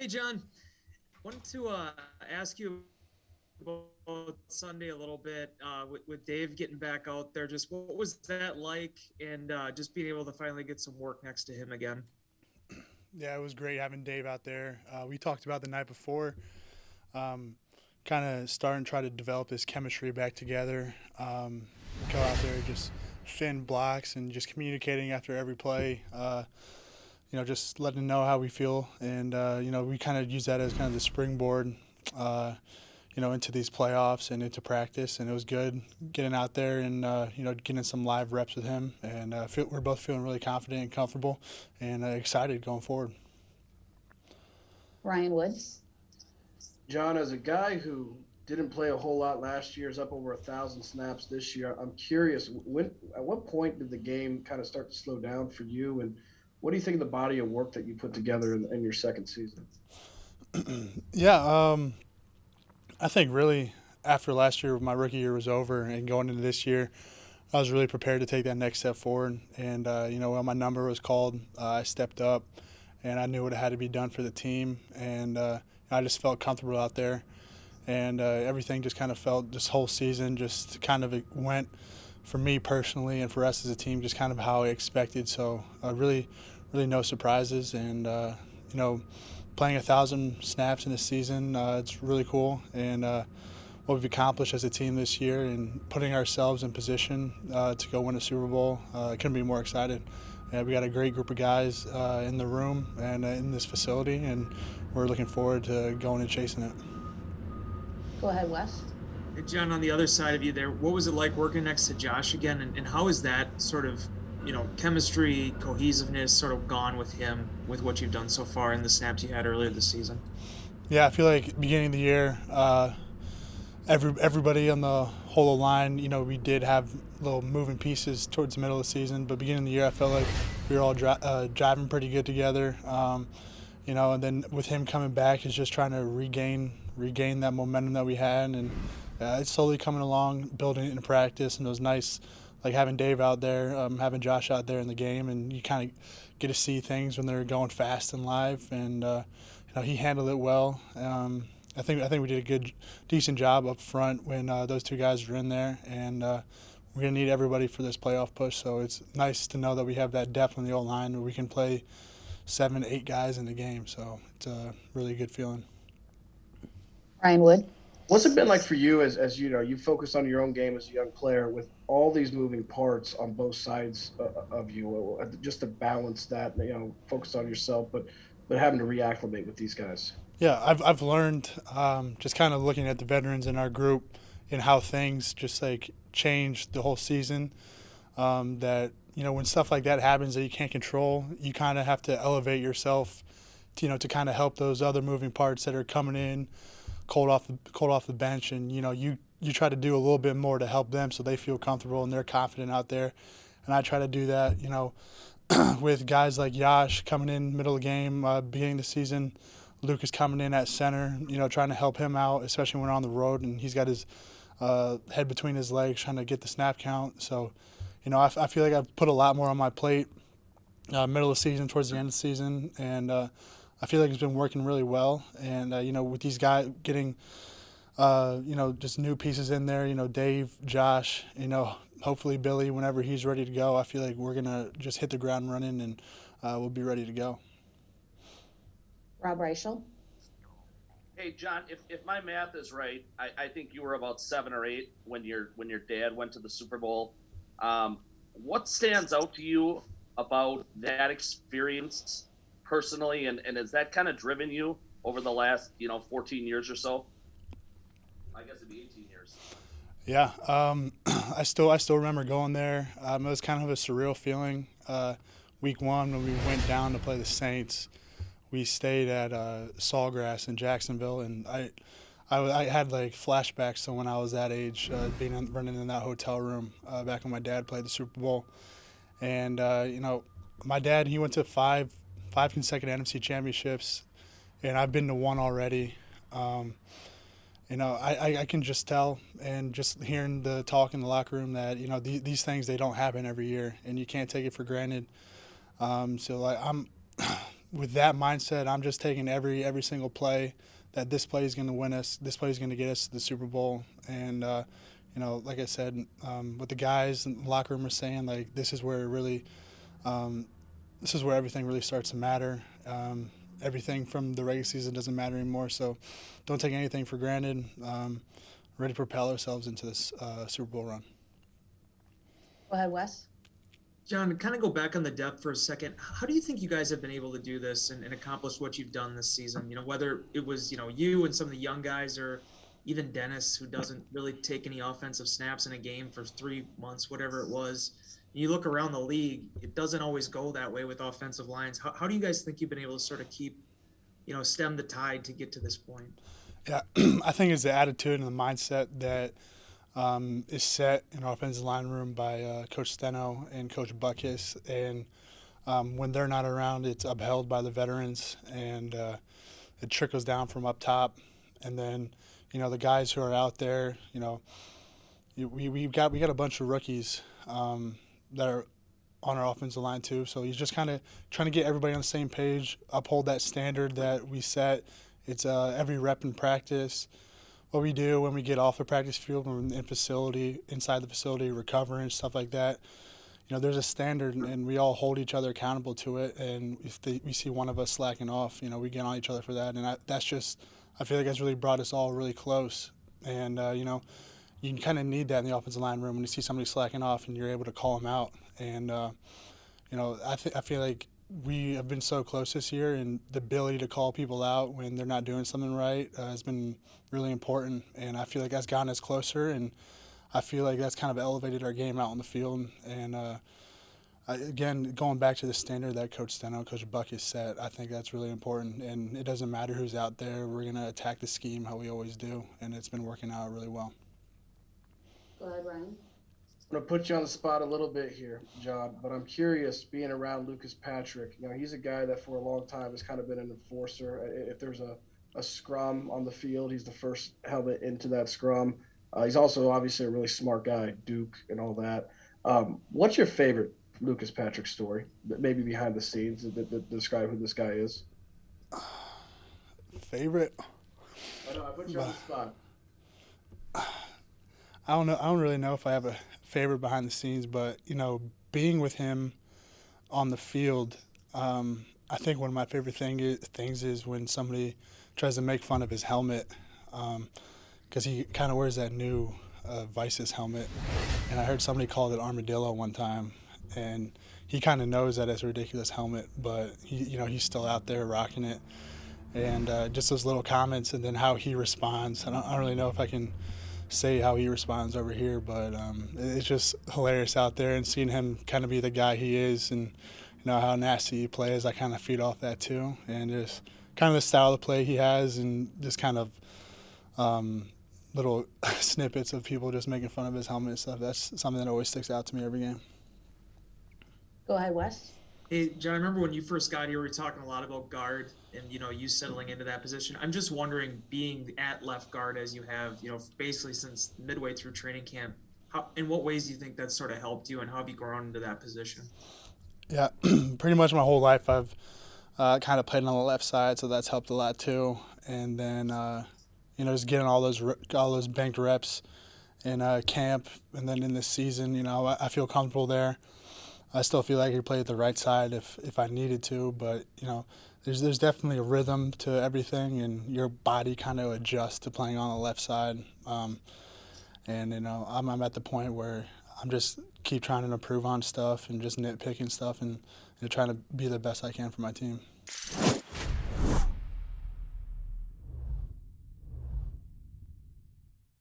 Hey, John. Wanted to ask you about Sunday a little bit with Dave getting back out there. Just what was that like, and just being able to finally get some work next to him again? Yeah, it was great having Dave out there. We talked about the night before, um, kind of starting to try to develop this chemistry back together. Go out there, just fin blocks and just communicating after every play. Just letting them know how we feel, and we kind of use that as kind of the springboard. Uh, into these playoffs and into practice, and it was good getting out there and getting some live reps with him. And we're both feeling really confident and comfortable, and excited going forward. Ryan Woods. John, as a guy who didn't play a whole lot last year, is up over 1,000 snaps this year. I'm curious, at what point did the game kind of start to slow down for you, and what do you think of the body of work that you put together in your second season? Yeah, I think really after last year, my rookie year was over, and going into this year, I was really prepared to take that next step forward. And when my number was called, I stepped up, and I knew what had to be done for the team, and I just felt comfortable out there, and everything just kind of felt this whole season just kind of went for me personally and for us as a team just kind of how I expected. So really no surprises, and playing 1,000 snaps in a season, it's really cool, and what we've accomplished as a team this year and putting ourselves in position to go win a Super Bowl, I couldn't be more excited. We got a great group of guys in the room and in this facility, and we're looking forward to going and chasing it. Go ahead, Wes. Hey, John, on the other side of you there, what was it like working next to Josh again, and how is that sort of chemistry, cohesiveness sort of gone with him with what you've done so far in the snaps you had earlier this season? Yeah, I feel like beginning of the year, everybody on the whole line, we did have little moving pieces towards the middle of the season, but beginning of the year, I felt like we were all driving pretty good together. And then with him coming back, is just trying to regain that momentum that we had, and it's slowly coming along, building it in practice, and it was nice, like having Dave out there, having Josh out there in the game, and you kind of get to see things when they're going fast and live, and he handled it well. I think we did a decent job up front when those two guys were in there, and we're gonna need everybody for this playoff push. So it's nice to know that we have that depth on the old line where we can play 7, 8 guys in the game. So it's a really good feeling. Ryan Wood. What's it been like for you as you focus on your own game as a young player with all these moving parts on both sides of you, just to balance that, focus on yourself, but having to reacclimate with these guys? Yeah, I've learned just kind of looking at the veterans in our group and how things just like change the whole season. That when stuff like that happens that you can't control, you kind of have to elevate yourself, to kind of help those other moving parts that are coming in cold off the bench, and you try to do a little bit more to help them so they feel comfortable and they're confident out there. And I try to do that, with guys like Yash coming in middle of the game, beginning of the season. Lucas coming in at center, trying to help him out, especially when we're on the road and he's got his head between his legs trying to get the snap count. So, I feel like I've put a lot more on my plate middle of the season, towards the end of the season, and I feel like it's been working really well. And, with these guys getting, just new pieces in there, Dave, Josh, hopefully Billy, whenever he's ready to go, I feel like we're going to just hit the ground running, and we'll be ready to go. Rob Reichel. Hey John, if my math is right, I think you were about 7 or 8 when your dad went to the Super Bowl. What stands out to you about that experience personally, and has that kind of driven you over the last 14 years or so? I guess it'd be 18 years. Yeah, I still remember going there. It was kind of a surreal feeling. Week 1 when we went down to play the Saints, we stayed at Sawgrass in Jacksonville, and I had like flashbacks to when I was that age, running in that hotel room back when my dad played the Super Bowl. And my dad, he went to five consecutive NFC championships, and I've been to one already. I can just tell, and just hearing the talk in the locker room, that these things, they don't happen every year, and you can't take it for granted. So like with that mindset, I'm just taking every single play. That this play is going to win us. This play is going to get us to the Super Bowl. And like I said, what the guys in the locker room are saying, like this is where it really, this is where everything really starts to matter. Everything from the regular season doesn't matter anymore. So don't take anything for granted. Ready to propel ourselves into this Super Bowl run. Go ahead, Wes. John, kind of go back on the depth for a second. How do you think you guys have been able to do this and accomplish what you've done this season? Whether it was, you and some of the young guys, or even Dennis, who doesn't really take any offensive snaps in a game for 3 months, whatever it was. You look around the league, it doesn't always go that way with offensive lines. How do you guys think you've been able to sort of keep, stem the tide to get to this point? Yeah, I think it's the attitude and the mindset that is set in our offensive line room by Coach Steno and Coach Buckus. And when they're not around, it's upheld by the veterans, and it trickles down from up top. And then, the guys who are out there, we got a bunch of rookies that are on our offensive line too. So he's just kind of trying to get everybody on the same page, uphold that standard that we set. It's every rep in practice. What we do when we get off the practice field, when we're inside the facility, recovering, stuff like that. There's a standard, and we all hold each other accountable to it. And if we see one of us slacking off, we get on each other for that. And I feel like that's really brought us all really close. And, you kind of need that in the offensive line room when you see somebody slacking off and you're able to call them out. And, I feel like we have been so close this year, and the ability to call people out when they're not doing something right has been really important. And I feel like that's gotten us closer, and I feel like that's kind of elevated our game out on the field. And again, going back to the standard that Coach Steno and Coach Buck has set, I think that's really important. And it doesn't matter who's out there. We're going to attack the scheme how we always do, and it's been working out really well. Go ahead, Ryan. I'm going to put you on the spot a little bit here, John, but I'm curious, being around Lucas Patrick, he's a guy that for a long time has kind of been an enforcer. If there's a scrum on the field, he's the first helmet into that scrum. He's also obviously a really smart guy, Duke and all that. What's your favorite Lucas Patrick story, maybe behind the scenes, that describe who this guy is? Favorite? I know, I put you on the spot. I don't know. I don't really know if I have a favorite behind the scenes, but being with him on the field, I think one of my favorite things is when somebody tries to make fun of his helmet, because he kind of wears that new Vices helmet, and I heard somebody called it armadillo one time, and he kind of knows that it's a ridiculous helmet, but he's still out there rocking it, and just those little comments, and then how he responds. I don't really know if I can say how he responds over here, but it's just hilarious out there, and seeing him kind of be the guy he is, and how nasty he plays, I kind of feed off that too, and just kind of the style of play he has, and just kind of little snippets of people just making fun of his helmet and stuff. That's something that always sticks out to me every game. Go ahead, Wes. Hey, John, I remember when you first got here, we were talking a lot about guard and, you settling into that position. I'm just wondering, being at left guard as you have, basically since midway through training camp, in what ways do you think that's sort of helped you, and how have you grown into that position? Yeah, pretty much my whole life I've kind of played on the left side, so that's helped a lot too. And then, just getting all those banked reps in camp, and then in this season, I feel comfortable there. I still feel like I could play at the right side if I needed to, but there's definitely a rhythm to everything, and your body kind of adjusts to playing on the left side. I'm at the point where I'm just keep trying to improve on stuff and just nitpicking stuff and trying to be the best I can for my team.